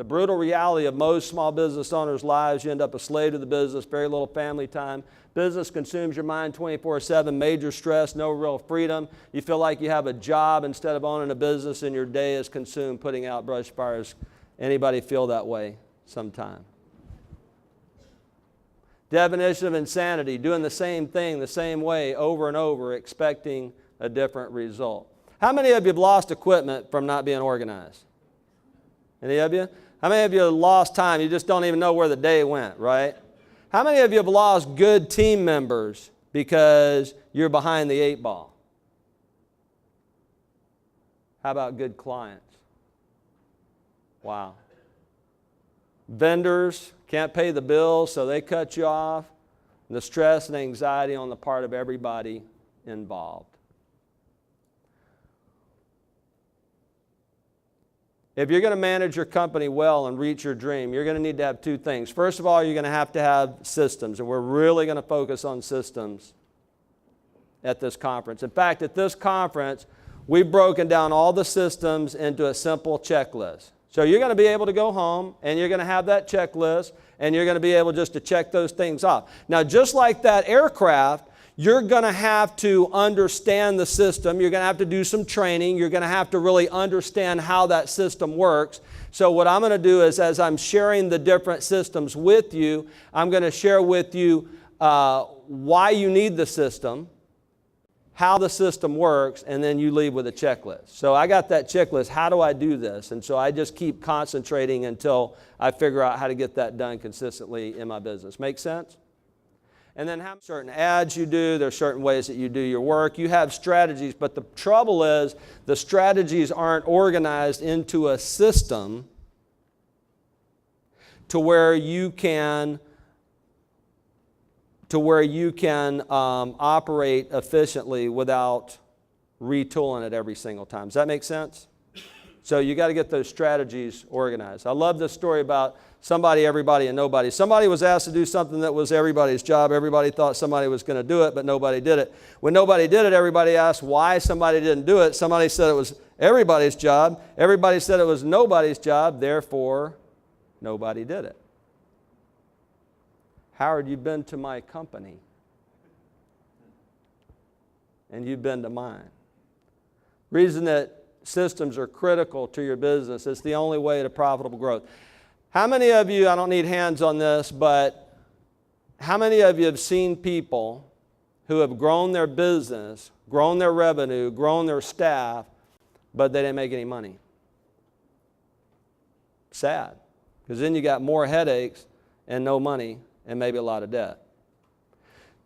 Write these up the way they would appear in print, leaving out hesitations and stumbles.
The brutal reality of most small business owners' lives, you end up a slave to the business, very little family time. Business consumes your mind 24/7, major stress, no real freedom. You feel like you have a job instead of owning a business, and your day is consumed putting out brush fires. Anybody feel that way sometime? Definition of insanity, doing the same thing the same way over and over, expecting a different result. How many of you have lost equipment from not being organized? Any of you? How many of you have lost time? You just don't even know where the day went, right? How many of you have lost good team members because you're behind the 8 ball? How about good clients? Wow. Vendors can't pay the bills, so they cut you off. The stress and anxiety on the part of everybody involved. If you're going to manage your company well and reach your dream, you're going to need to have 2 things. First of all, you're going to have systems, and we're really going to focus on systems at this conference. In fact, at this conference, we've broken down all the systems into a simple checklist. So you're going to be able to go home, and you're going to have that checklist, and you're going to be able just to check those things off. Now, just like that aircraft, you're going to have to understand the system. You're going to have to do some training. You're going to have to really understand how that system works. So what I'm going to do is, as I'm sharing the different systems with you, I'm going to share with you why you need the system, how the system works, and then you leave with a checklist. So I got that checklist. How do I do this? And so I just keep concentrating until I figure out how to get that done consistently in my business. Make sense? And then how certain ads you do, there's certain ways that you do your work. You have strategies, but the trouble is the strategies aren't organized into a system to where you can operate efficiently without retooling it every single time. Does that make sense? So you got to get those strategies organized. I love this story about somebody, everybody, and nobody. Somebody was asked to do something that was everybody's job. Everybody thought somebody was going to do it, but nobody did it. When nobody did it, everybody asked why somebody didn't do it. Somebody said it was everybody's job. Everybody said it was nobody's job. Therefore, nobody did it. Howard, you've been to my company, and you've been to mine. Reason that systems are critical to your business. It's the only way to profitable growth. How many of you, I don't need hands on this, but how many of you have seen people who have grown their business, grown their revenue, grown their staff, but they didn't make any money? Sad, because then you got more headaches and no money and maybe a lot of debt.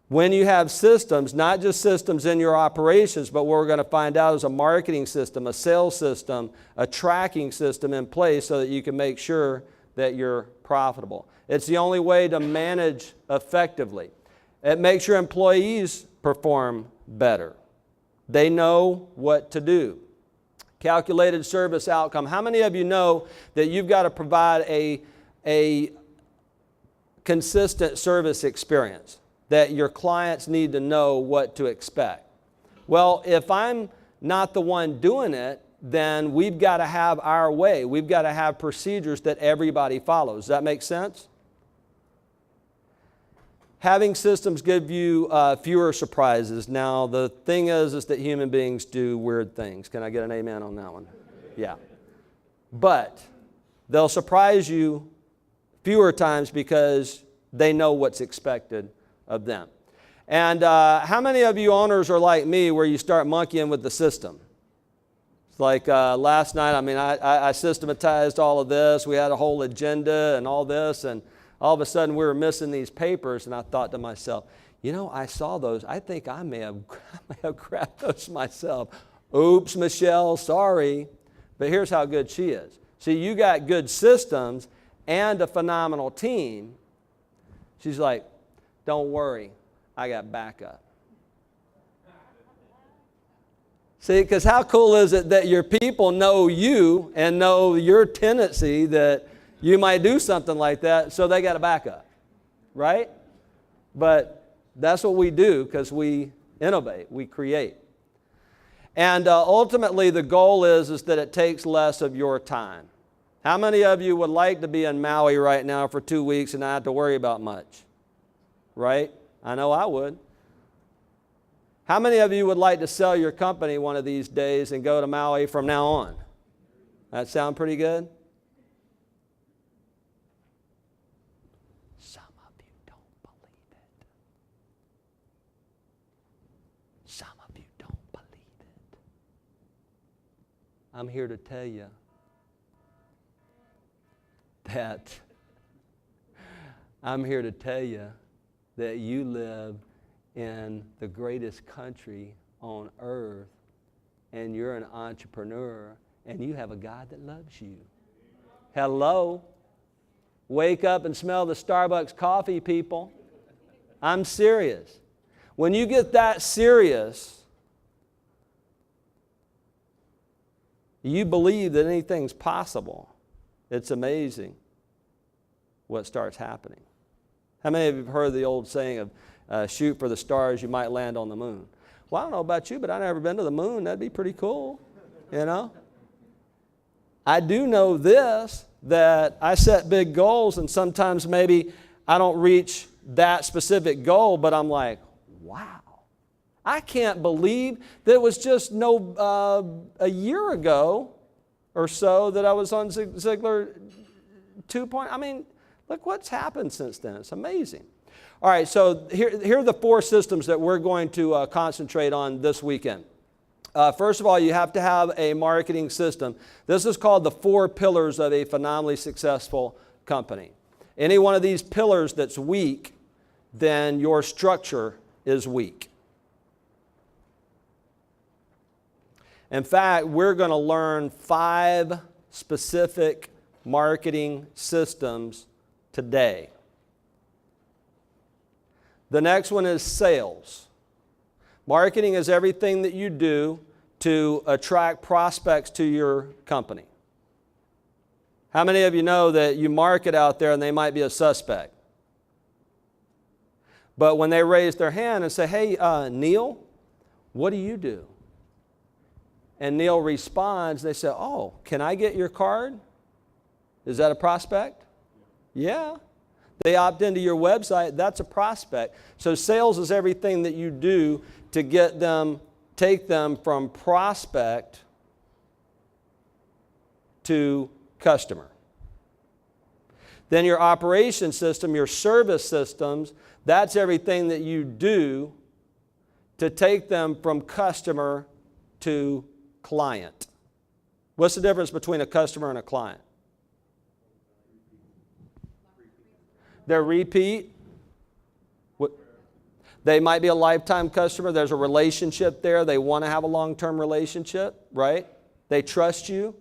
When you have systems, not just systems in your operations, but what we're going to find out is a marketing system, a sales system, a tracking system in place so that you can make sure that you're profitable. It's the only way to manage effectively. It makes your employees perform better. They know what to do. Calculated service outcome. How many of you know that you've got to provide a consistent service experience, that your clients need to know what to expect? Well, if I'm not the one doing it, then we've got to have our way. We've got to have procedures that everybody follows. Does that make sense? Having systems give you fewer surprises. Now, the thing is that human beings do weird things. Can I get an amen on that one? Yeah. But they'll surprise you fewer times because they know what's expected of them. And how many of you owners are like me where you start monkeying with the system? It's like last night, I systematized all of this. We had a whole agenda and all this, and all of a sudden we were missing these papers, and I thought to myself, you know, I saw those. I think I may have grabbed those myself. Oops, Michelle, sorry. But here's how good she is. See, you got good systems and a phenomenal team. She's like, don't worry, I got backup. See, because how cool is it that your people know you and know your tendency that you might do something like that, so they got a backup, right? But that's what we do because we innovate, we create. And ultimately the goal is that it takes less of your time. How many of you would like to be in Maui right now for 2 weeks and not have to worry about much? Right? I know I would. How many of you would like to sell your company one of these days and go to Maui from now on? That sound pretty good? Some of you don't believe it. Some of you don't believe it. I'm here to tell you that you live in the greatest country on earth, and you're an entrepreneur, and you have a God that loves you. Hello? Wake up and smell the Starbucks coffee, people. I'm serious. When you get that serious, you believe that anything's possible. It's amazing what starts happening. How many of you have heard the old saying of shoot for the stars, you might land on the moon? Well, I don't know about you, but I've never been to the moon. That'd be pretty cool, you know? I do know this, that I set big goals, and sometimes maybe I don't reach that specific goal, but I'm like, wow. I can't believe that it was just a year ago or so that I was on Zig Ziglar 2.0. I mean, look what's happened since then. It's amazing. All right, so here are the 4 systems that we're going to concentrate on this weekend. First of all, you have to have a marketing system. This is called the 4 pillars of a phenomenally successful company. Any one of these pillars that's weak, then your structure is weak. In fact, we're going to learn 5 specific marketing systems today. The next one is sales. Marketing is everything that you do to attract prospects to your company. How many of you know that you market out there and they might be a suspect? But when they raise their hand and say, hey, Neil, what do you do? And Neil responds, they say, oh, can I get your card? Is that a prospect? Yeah. They opt into your website, that's a prospect. So sales is everything that you do to get them, take them from prospect to customer. Then your operation system, your service systems, that's everything that you do to take them from customer to client. What's the difference between a customer and a client? They're repeat. They might be a lifetime customer. There's a relationship there. They want to have a long-term relationship, right? They trust you.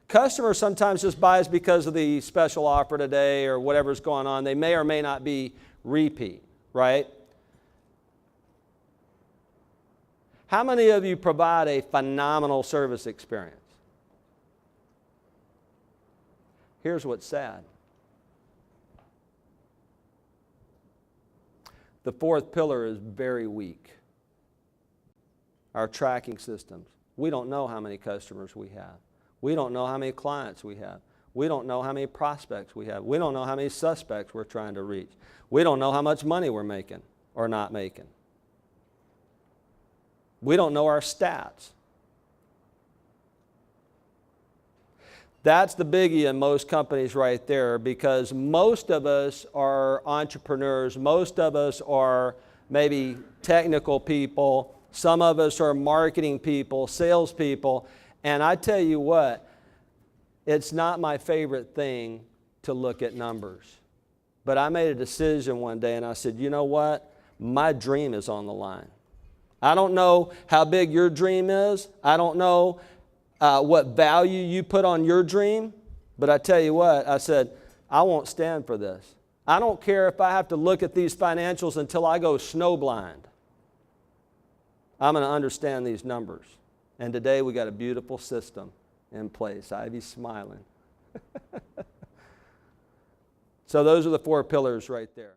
Customer sometimes just buys because of the special offer today or whatever's going on. They may or may not be repeat, right? How many of you provide a phenomenal service experience? Here's what's sad. The 4th pillar is very weak. Our tracking systems. We don't know how many customers we have. We don't know how many clients we have. We don't know how many prospects we have. We don't know how many suspects we're trying to reach. We don't know how much money we're making or not making. We don't know our stats. That's the biggie in most companies right there, because most of us are entrepreneurs. Most of us are maybe technical people. Some of us are marketing people, salespeople. And I tell you what, it's not my favorite thing to look at numbers. But I made a decision one day and I said, you know what? My dream is on the line. I don't know how big your dream is. I don't know what value you put on your dream. But I tell you what, I said, I won't stand for this. I don't care if I have to look at these financials until I go snowblind. I'm going to understand these numbers. And today we got a beautiful system in place. Ivy's smiling. So those are the 4 pillars right there.